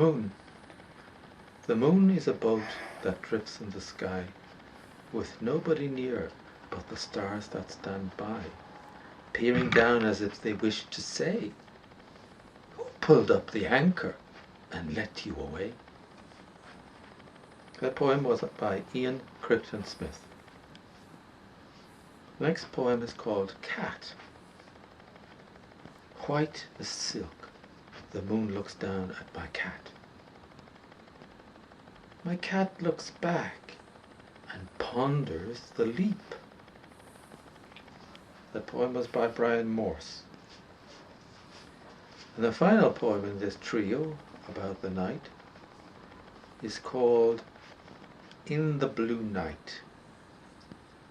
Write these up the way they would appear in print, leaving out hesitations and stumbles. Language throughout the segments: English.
moon. The moon is a boat that drifts in the sky, with nobody near but the stars that stand by, peering down as if they wished to say, "Who pulled up the anchor and let you away?" That poem was by Ian Crichton Smith. The next poem is called Cat. White as silk, the moon looks down at my cat. My cat looks back and ponders the leap. That poem was by Brian Morse. And the final poem in this trio about the night is called In the Blue Night.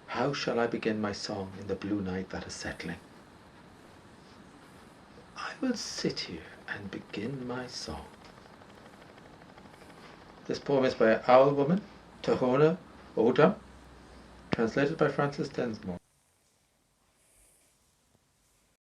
How shall I begin my song in the blue night that is settling? I will sit here and begin my song. This poem is by Owl Woman, Tohona Oda, translated by Francis Densmore.